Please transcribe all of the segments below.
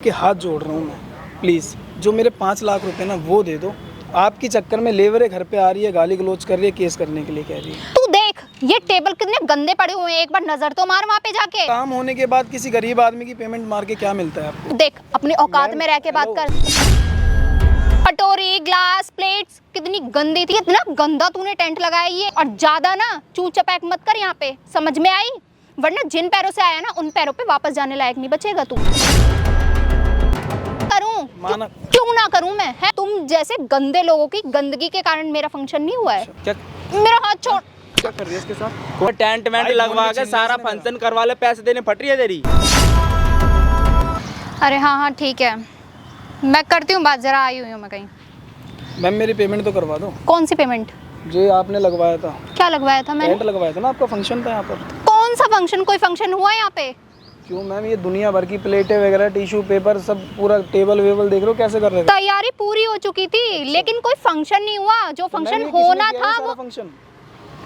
के हाथ जोड़ रहा हूँ मैं, प्लीज़ जो मेरे 5 लाख रुपए ना वो दे दो। आपके चक्कर में लेबर घर पे आ रही है, गाली गलौज कर रही है, केस करने के लिए कह रही है। तू देख ये टेबल कितने गंदे पड़े हुए हैं, एक बार नजर तो मार वहाँ पे जाके। काम होने के बाद किसी गरीब आदमी की पेमेंट मार के क्या मिलता है आपको? देख अपनी औकात में रह के बात कर। कटोरी, ग्लास, प्लेट्स कितनी गंदी थी। इतना गंदा तूने टेंट लगाया ये, और ज्यादा ना चू चपैक मत कर यहाँ पे, समझ में आई? वरना जिन पैरों से आया ना उन पैरों पे वापस जाने लायक नहीं बचेगा तू। करूं क्यों ना करूं मैं? है तुम जैसे गंदे लोगों की गंदगी के कारण मेरा फंक्शन नहीं हुआ है। क्या मेरा हाथ छोड़। क्या कर रही है इसके साथ? टेंट वेंट लगवा के सारा फंक्शन करवा ले, पैसे देने फट रही है तेरी। अरे हाँ ठीक है, मैं करती हूँ बात, जरा आई हुई हूँ मैं कहीं। मैम मेरी पेमेंट तो करवा दो। कौन सी पेमेंट? जो आपने लगवाया था। क्या लगवाया था मैंने? टेंट लगवाया था ना, आपका फंक्शन था यहाँ पर। कौन सा फंक्शन? कोई फंक्शन हुआ यहाँ पे? क्यों मैम, ये दुनिया भर की प्लेटें वगैरह, टिश्यू पेपर, सब पूरा टेबल वेबल देख रहे हो कैसे कर रहे थे? तैयारी पूरी हो चुकी थी लेकिन कोई फंक्शन नहीं हुआ। जो फंक्शन होना था वो फंक्शन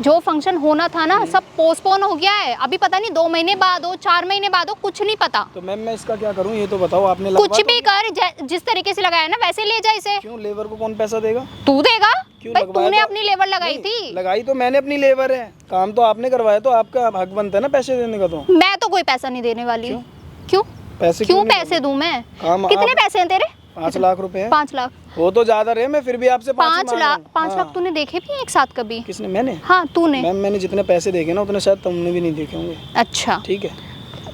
जो फंक्शन होना था ना सब पोस्टपोन हो गया है। अभी पता नहीं 2 महीने बाद हो, 4 महीने बाद हो, कुछ नहीं पता। तो मैम मैं इसका क्या करूं ये तो बताओ। आपने कुछ भी कर, जिस तरीके से लगाया ना वैसे ले जा इसे। क्यों लेबर को कौन पैसा देगा? तू देगा भाई, लगवाया तूने तो अपनी लेबर लगाई थी। लगाई तो मैंने अपनी लेबर है, काम तो आपने करवाया, तो आपका हक बनता है ना पैसे देने का। तो मैं तो कोई पैसा नहीं देने वाली। क्यों क्यों पैसे दूं मैं? काम कितने पैसे हैं तेरे? 5 लाख रुपए हैं। 5 लाख वो तो ज्यादा रहे, मैं फिर भी आपसे 5 लाख तूने देखे भी हैं एक साथ कभी? किसने? मैंने? हाँ तूने। मैम मैंने जितने पैसे देखे ना उतने शायद तुमने भी नहीं देखे होंगे। अच्छा ठीक है,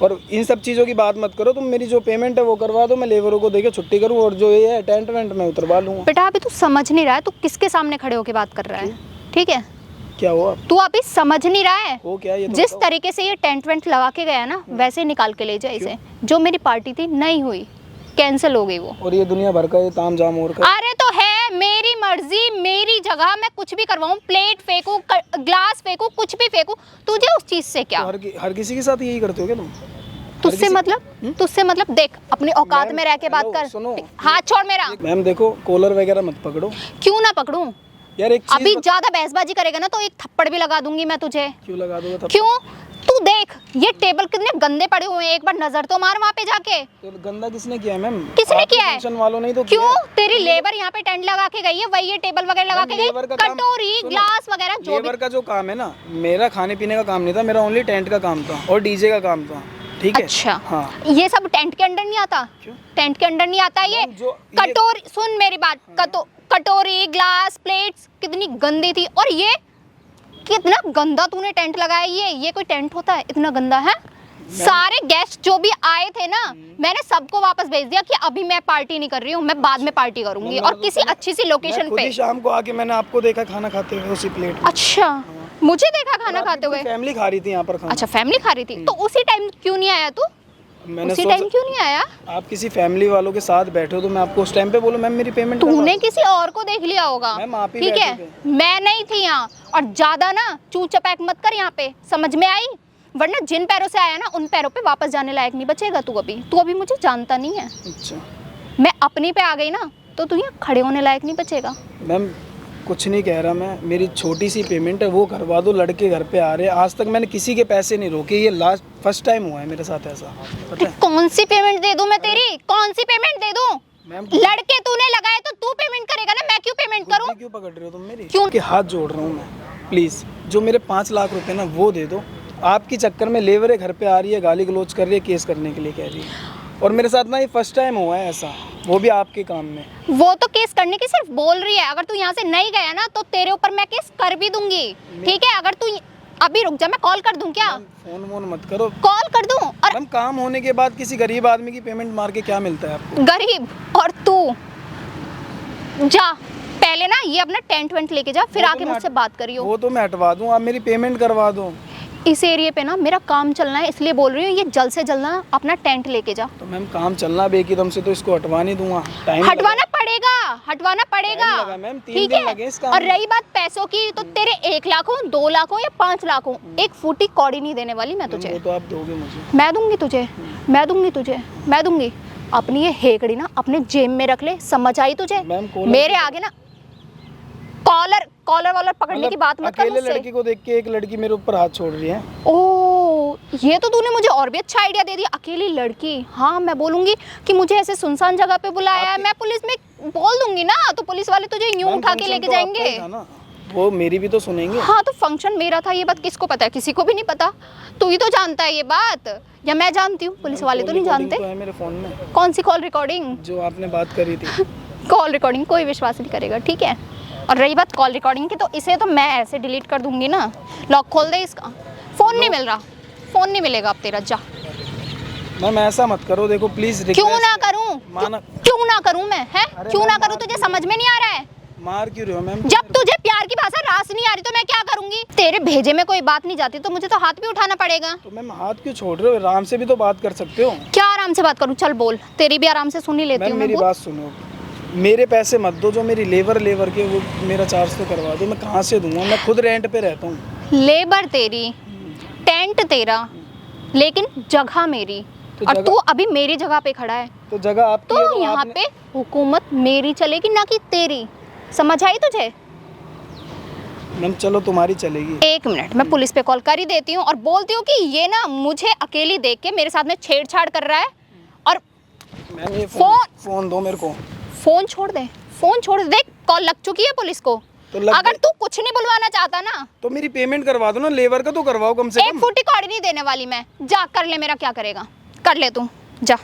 और इन सब चीज़ों की बात मत करो तुम। मेरी जो पेमेंट है वो करवा दो, मैं लेबरों को देके छुट्टी करूँ, और जो ये है टेंट वेंट मैं उतरवा लूँगा। बेटा अभी तू समझ नहीं रहा है, तू किसके सामने खड़े होके बात कर रहा है? ठीक है, क्या हुआ? तू अभी समझ नहीं रहा है। वो क्या? ये तो जिस बताओ। तरीके से ये टेंट वेंट लगा के गया ना वैसे ही निकाल के ले जा इसे। जो मेरी पार्टी थी नहीं हुई, कैंसिल हो गई वो। और ये दुनिया भर का ये ताम झाम और का। अरे तो है मेरी मर्जी, मेरी जगह, मैं कुछ भी करवाऊं, प्लेट फेंकू, ग्लास फेंकू, कुछ भी फेंकू, तुझे उस चीज से क्या? तो हर किसी के साथ यही करते हो क्या तुम? तुझसे मतलब देख अपनी औकात में रह के बात कर। सुनो, हाथ छोड़ मेरा। मैम देखो कॉलर वगैरह मत पकड़ो। क्यों ना पकड़ूं यार? एक चीज अभी ज्यादा बहसबाजी करेगा ना तो एक थप्पड़ भी लगा दूंगी मैं तुझे। क्यों लगा दोगे थप्पड़? क्यों? तू देख ये टेबल कितने गंदे पड़े हुए हैं, एक बार नजर तो मार वहाँ पे जाके। तो गंदा किसने किया है मैम? किसने किया है? फंक्शन वालों ने ही तो क्यों? किया है। तेरी लेबर यहाँ पे टेंट लगा के गई है, वही ये टेबल वगैरह लगा के गई, कटोरी ग्लास वगैरह जो भी। लेबर का जो काम है ना, मेरा खाने पीने का काम नहीं था, मेरा ओनली टेंट का काम था और डीजे का काम था। ठीक है? अच्छा हाँ। ये सब टेंट के अंडर नहीं आता? क्यों? टेंट के अंडर नहीं आता ये? कटोरी, सुन मेरी बात, कटोरी, ग्लास, प्लेट्स कितनी गंदी थी। और ये कितना गंदा तूने टेंट लगाया ये कोई टेंट होता है इतना गंदा? है सारे गेस्ट जो भी आए थे ना मैंने सबको वापस भेज दिया कि अभी मैं पार्टी नहीं कर रही हूँ, मैं बाद में पार्टी करूंगी और किसी अच्छी सी लोकेशन पे। शाम को आके मैंने आपको देखा खाना खाते हुए उसी प्लेट में। अच्छा, मुझे देखा खाना खाते हुए? फैमिली खा रही थी यहाँ पर खाना। अच्छा फैमिली खा रही थी, तो उसी टाइम क्यों नहीं आया तू? मैंने उसी टाइम क्यों नहीं आया? आप किसी फैमिली वालों के साथ बैठे हो तो मैं आपको उस टाइम पे बोलूं मैम मेरी पेमेंट। तूने किसी और को देख लिया होगा। मैम आप ही ठीक है, मैं नहीं थी यहाँ, और ज्यादा ना चू चपैक मत कर यहाँ पे, समझ में आई? वरना जिन पैरों से आया ना उन पैरों पे वापस जाने लायक नहीं बचेगा तू अभी मुझे जानता नहीं है। अच्छा, मैं अपनी पे आ गई ना तो तू यहाँ खड़े होने लायक नहीं बचेगा। मैम कुछ नहीं कह रहा मैं, मेरी छोटी सी पेमेंट है वो करवा दो। लड़के घर पे आ रहे हैं, आज तक मैंने किसी के पैसे नहीं रोके, ये लास्ट फर्स्ट टाइम हुआ है मेरे साथ ऐसा। पता है? कौन सी पेमेंट दे दूं मैं तेरी? कौन सी पेमेंट दे दूं? लड़के तूने लगाए तो तू पेमेंट करेगा ना, मैं क्यों पेमेंट करूं? क्यों पकड़ रहे हो तुम मेरी? क्यों? के हाथ जोड़ रहा हूँ मैं, प्लीज जो मेरे 5 लाख रुपए ना वो दे दो। आपके चक्कर में लेबर घर पे आ रही है, गाली गलौज कर रही है, केस करने के लिए कह रही है। और मेरे साथ ना ये फर्स्ट टाइम हुआ है ऐसा, वो भी आपके काम में। वो तो केस करने की सिर्फ बोल रही है, अगर तू यहाँ से नहीं गया ना तो तेरे ऊपर मैं केस कर भी दूंगी। ठीक है? अगर तू अभी रुक जा, मैं कॉल कर दूं क्या? फोन वोन मत करो। कॉल कर दूं? और मैम काम होने के बाद किसी गरीब आदमी की पेमेंट मार के क्या मिलता है आपको? गरीब और तू जा पहले ना ये अपना टेंट वेंट लेके जा, फिर आके मुझसे बात करियो। वो तो मैं हटवा दूं, आप मेरी पेमेंट करवा दो। इस एरिया पे ना मेरा काम चलना है, इसलिए बोल रही हूँ, ये जल्द से जल्द ना अपना टेंट लेके जा। तो मैम काम चलना बेकिदम से तो इसको हटवा नहीं दूंगा, टाइम हटवाना पड़ेगा मैम, 3 ठीक दिन है? लगे इस काम और में। रही बात पैसों की, तो तेरे 1 लाख हो, 2 लाख हो या 5 लाख हो, एक फूटी कौड़ी नहीं देने वाली मैं तुझे। वो तो आप दोगे मुझे। मैं दूंगी। अपनी ये हेकड़ी ना अपने जेब में रख ले, समझ आई तुझे? मेरे आगे ना कॉलर पकड़ने की बात मत कर मुझसे। अकेले लड़की को देख के एक लड़की मेरे ऊपर हाथ छोड़ रही है। ओ ये तो तूने मुझे और भी अच्छा आइडिया दे दिया। अकेली लड़की, हाँ मैं बोलूंगी कि मुझे ऐसे सुनसान जगह पे बुलाया है, मैं पुलिस में बोल दूंगी ना, तो पुलिस वाले तुझे यूं मैम, उठा के फंक्शन लेके तो आपका ही जाएंगे। था ना, वो मेरी भी तो सुनेंगे। हाँ तो फंक्शन मेरा था, ये बात किसको पता है? किसी को भी नहीं पता। तू ही तो जानता है ये बात, या मैं जानती हूँ? पुलिस वाले तो नहीं रिकॉर्डिंग जानते। तो है मेरे फोन में, कौन सी कॉल रिकॉर्डिंग? जो आपने बात करी थी। कॉल रिकॉर्डिंग कोई विश्वास नहीं करेगा, ठीक है। और रही बात कॉल रिकॉर्डिंग की, तो इसे तो मैं ऐसे डिलीट कर दूंगी ना। लॉक खोल दे इसका। फोन नहीं मिल रहा, फोन नहीं मिलेगा अब तेरा, जा। मैम ऐसा मत करो, देखो प्लीज। क्यों ना करूं? माना क्यों ना करूं मैं? है अरे क्यों मैम, ना करूं? तुझे समझ में नहीं आ रहा है? मार क्यों रहे हो मैम? जब तुझे प्यार की भाषा रास नहीं आ रही तो मैं क्या करूंगी? तेरे भेजे में कोई बात नहीं जाती तो मुझे तो हाथ भी उठाना पड़ेगा। तो मैम हाथ क्यों छोड़ रहे हो? आराम से भी तो बात कर सकते हो। क्या आराम से बात करूं? चल बोल, तेरी भी आराम से सुन ही लेती मैम हूँ। मेरी बात सुनो, मेरे पैसे मत दो, जो मेरी लेबर के वो मेरा चार्ज तो करवा दो। मैं कहाँ से दूंगा? मैं खुद रेंट पे रहता हूँ। लेबर तेरी, टेंट तेरा, लेकिन जगह मेरी। तो और जगह- तू अभी मेरी जगह पे खड़ा है, तो जगह आपकी है, तो यहाँ आपने- पे हुकूमत मेरी चलेगी ना कि तेरी। समझ आई तुझे? मैम चलो तुम्हारी चलेगी। एक मिनट, मैं पुलिस पे कॉल कर ही देती हूँ और बोलती हूँ कि ये ना मुझे अकेली देख के मेरे साथ में छेड़छाड़ कर रहा है। और मैम ये फोन- फोन दो मेरे को। फोन छोड़ दे, फोन छोड़ दे। देख कॉल लग चुकी है पुलिस को। तो लग अगर गई। तू कुछ नहीं बुलवाना चाहता ना, तो मेरी पेमेंट करवा दो ना, लेबर का तो करवाओ कम से एक कम। फुटी कौड़ी नहीं देने वाली मैं। जा कर ले, मेरा क्या करेगा? कर ले तू, जा।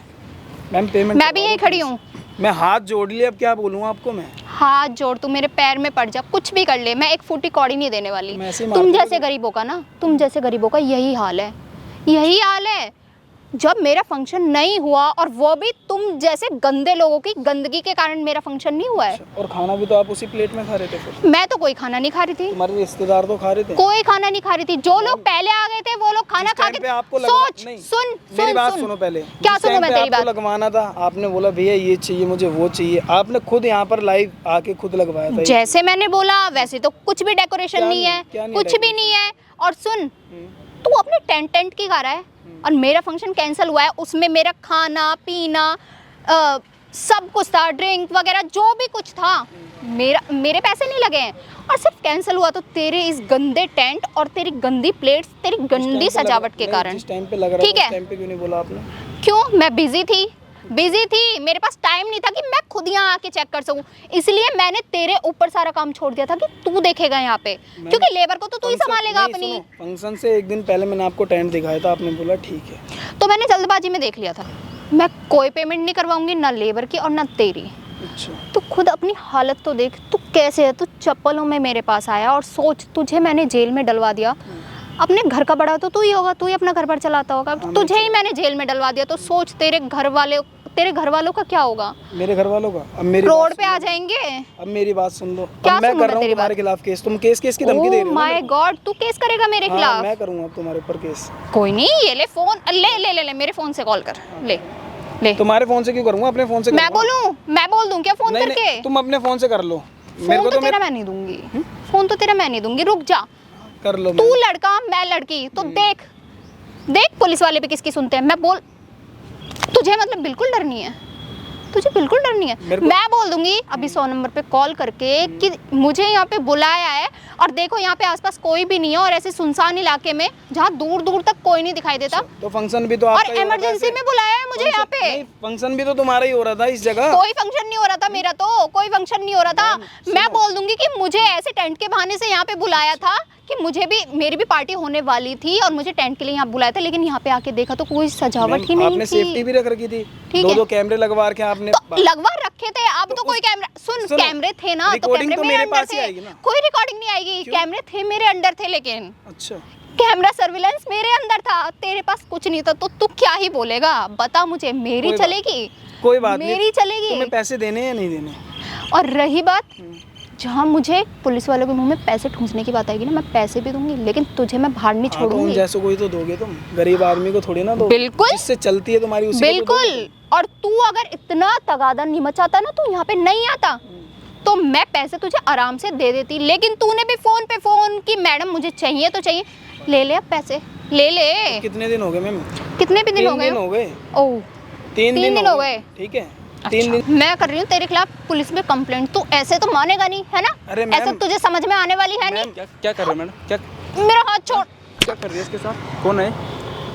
मैम पेमेंट मैं भी यहीं खड़ी हूँ। मैं हाथ जोड़ लिया, अब क्या बोलूँ आपको मैं? हाथ जोड़, तू मेरे पैर में पड़ जा, कुछ भी कर ले, मैं एक फुटी कौड़ी नहीं देने वाली। मैं ऐसे ही तुम मारती जैसे गरीबों का ना, तुम जैसे गरीबों का यही हाल है, यही हाल है। जब मेरा फंक्शन नहीं हुआ, और वो भी तुम जैसे गंदे लोगों की गंदगी के कारण मेरा फंक्शन नहीं हुआ है। और खाना भी तो आप उसी प्लेट में खा रहे थे फिर। मैं तो कोई खाना नहीं खा रही थी, तुम्हारे रिश्तेदार तो खा रहे थे। कोई खाना नहीं खा रही थी। जो लोग पहले आ गए थे वो लोग खाना जिस खा टाइम के पे आपको सोच, नहीं, सुन मेरी सुन बात सुन। सुनो पहले। क्या जिस सुनूं टाइम मैं पे तेरी आपको बात? लगवाना था, आपने बोला भैया ये चाहिए मुझे, वो चाहिए, आपने खुद यहाँ पर लाइव आके खुद लगवाया था। जैसे मैंने बोला वैसे तो कुछ भी डेकोरेशन क्या नहीं नहीं- है, क्या नहीं कुछ भी नहीं है। और सुन, तू अपने टेंट की गा रहा है, और मेरा फंक्शन कैंसिल हुआ है, उसमें मेरा खाना पीना सब कुछ था, ड्रिंक वगैरह जो भी कुछ था, मेरे पैसे नहीं लगे हैं। और सिर्फ कैंसिल हुआ तो तेरे इस गंदे टेंट और तेरी गंदी प्लेट्स, तेरी गंदी सजावट के कारण। जिस टाइम पे लग रहा ठीक था है। उस टाइम पे क्यों नहीं बोला आपने? क्यों? मैं बिजी थी, मेरे पास टाइम नहीं था कि मैं खुद यहाँ आके चेक कर सकूं। इसलिए मैंने तेरे ऊपर सारा काम छोड़ दिया था कि तू देखेगा यहाँ पे, क्योंकि लेबर को तो तू ही संभालेगा अपनी। फंक्शन से एक दिन पहले मैंने आपको टेंट दिखाया था, आपने बोला ठीक है। तो मैंने जल्दबाजी में देख लिया था। मैं कोई पेमेंट नहीं करवाऊंगी, ना लेबर की और ना तेरी। अच्छा तू खुद अपनी हालत तो देख, तू कैसे है। तू चप्पलों में मेरे पास आया, और सोच तुझे मैंने जेल में डलवा दिया। अपने घर का बड़ा तो तू ही होगा, तू ही अपना घर पर चलाता होगा, तुझे ही मैंने जेल में डलवा दिया। तो सोच तेरे घर वालों का क्या होगा? मेरे घर वालों का? अब मेरी रोड बात पे आ जाएंगे। अब मेरी बात सुन लो। क्या अब मैं सुनूं कर मैं रहा हूँ तेरी तुम्हारे बात? खिलाफ केस। तुम केस की धमकी दे रहे हो ना माय मेरे को? गॉड, तू केस करेगा मेरे हाँ, खिलाफ? मैं करूँगा अब तुम्हारे ऊपर केस। कोई नहीं, ये ले फोन, ले ले ले ले, मेरे फोन से कॉल कर, ले ले। तुम्हारे फोन से क्यों करूँगा? अपने फोन से मैं करूँगा। बोलूं, मैं बोल दूं क्या फोन नहीं करके? नहीं, तुम अपने फोन से कर लो। मेरे फोन को तो तो तेरा मैं नहीं दूंगी, फोन तो तेरा मैं नहीं दूंगी। रुक जा, कर लो। तू लड़का मैं लड़की, तो देख देख पुलिस वाले भी किसकी सुनते हैं। मैं बोल, तुझे मतलब बिल्कुल डर नहीं है? तुझे बिल्कुल डर नहीं है? मेरे को- मैं बोल दूंगी अभी 100 नंबर पे कॉल करके कि मुझे यहाँ पे बुलाया है, और देखो यहाँ पे आसपास कोई भी नहीं है, और ऐसे सुनसान इलाके में जहाँ दूर दूर तक कोई नहीं दिखाई देता, तो फंक्शन भी तो और आपका ही हो रहा था इमरजेंसी ऐसे। में बुलाया है मुझे यहाँ पे। नहीं, फंक्शन भी तो तुम्हारा ही हो रहा था इस जगह। कोई फंक्शन नहीं हो रहा था मेरा, तो कोई फंक्शन नहीं हो रहा था। मैं बोल दूंगी कि मुझे ऐसे टेंट के बहाने से यहाँ पे बुलाया था, कि मुझे भी, मेरी भी पार्टी होने वाली थी, और मुझे टेंट के लिए यहाँ बुलाया था, लेकिन यहाँ पे आके देखा तो कोई सजावट ही नहीं आपने थी। सेफ्टी भी रख रखी थी, ठीक दो है। दो कैमरे लगवा के आपने। तो लगवा रखे थे, अब तो कोई कैमरा, सुन सुनो, कैमरे थे ना, तो रिकॉर्डिंग कैमरे तो मेरे मेरे अंदर पास ही थे। आएगी ना। कोई रिकॉर्डिंग नहीं आएगी, कैमरे थे मेरे अंदर थे, लेकिन अच्छा कैमरा सर्विलेंस मेरे अंदर था, तेरे पास कुछ नहीं था। तो तू क्या ही बोलेगा, बता मुझे, मेरी कोई बात- चलेगी? कोई बात नहीं, मेरी चलेगी। तुम्हें पैसे देने हैं या नहीं देने? और रही बात, जहाँ मुझे पुलिस वालों के मुंह में पैसे ठूंसने की बात आएगी ना, मैं पैसे भी दूंगी, लेकिन तुझे मैं बाहर नहीं हाँ, तो उन छोड़ूंगी। जैसे कोई तो दोगे तुम, गरीब आदमी को थोड़ी ना दो। बिल्कुल। जिससे चलती है तुम्हारी उसी को तो बिल्कुल। दोगे। और तू अगर इतना तगादा नहीं मचाता ना, तू यहाँ पे नहीं आता, तो मैं पैसे तुझे आराम से दे देती। लेकिन तूने भी फोन पे फोन की, मैडम मुझे चाहिए तो चाहिए, ले ले अब पैसे, ले ले। कितने दिन हो गए मैम? कितने भी दिन हो 3 गए? दिन हो गए। ओह, 3 दिन हो गए। ठीक है, अच्छा, 3 दिन। मैं कर रही हूँ तेरे खिलाफ पुलिस में कंप्लेंट। तू ऐसे तो मानेगा नहीं, है ना? अरे मैम- ऐसे तुझे समझ में आने वाली है नहीं। क्या क्या कर रहे हो मैडम? क्या मेरा हाथ छोड़। क्या कर रही है इसके साथ? कौन है?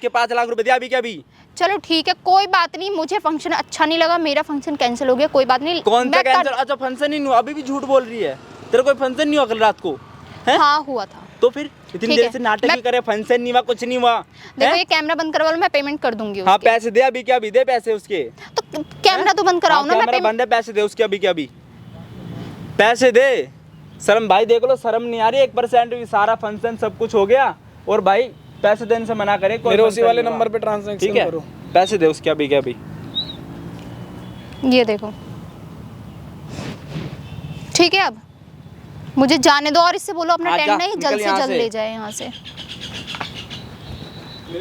के 5 लाख रुपए दिया अभी क्या अभी? चलो ठीक है, कोई बात नहीं, मुझे फंक्शन अच्छा नहीं लगा, मेरा फंक्शन कैंसिल हो गया, कोई बात नहीं। कौन सा मैं कैंसिल? अच्छा फंक्शन ही नहीं हुआ, अभी भी झूठ बोल रही है। तेरा कोई फंक्शन नहीं हुआ कल रात को? है? हाँ हुआ था। तो फिर इतनी ठीक देर है, से नाटक मैं- ही करे, फंक्शन नहीं हुआ, कुछ नहीं हुआ। देखो हैं? ये कैमरा बंद करवा लो, मैं पेमेंट कर दूंगी हाँ उसके। पैसे दे अभी, क्या अभी दे पैसे उसके। तो कैमरा तो बंद कराओ हाँ, ना, मैं कैमरा पेमेंट। बंद है, पैसे दे उसके अभी के अभी, पैसे दे। शर्म भाई देख लो, शर्म नहीं आ रही 1% भी, सारा फंक्शन सब कुछ हो गया और भाई पैसे देने से मना करे। कोई मेरे उसी function वाले नहीं हुआ। नंबर पे ट्रांजैक्शन ठीक है, करो। पैसे दे उसके अभी के अभी। ये देखो ठीक है, अब मुझे जाने दो और इससे बोलो अपना हाँ, जा, टेंट नहीं निकल जल्द से यहाँ जल्द से। ले जाए यहाँ से।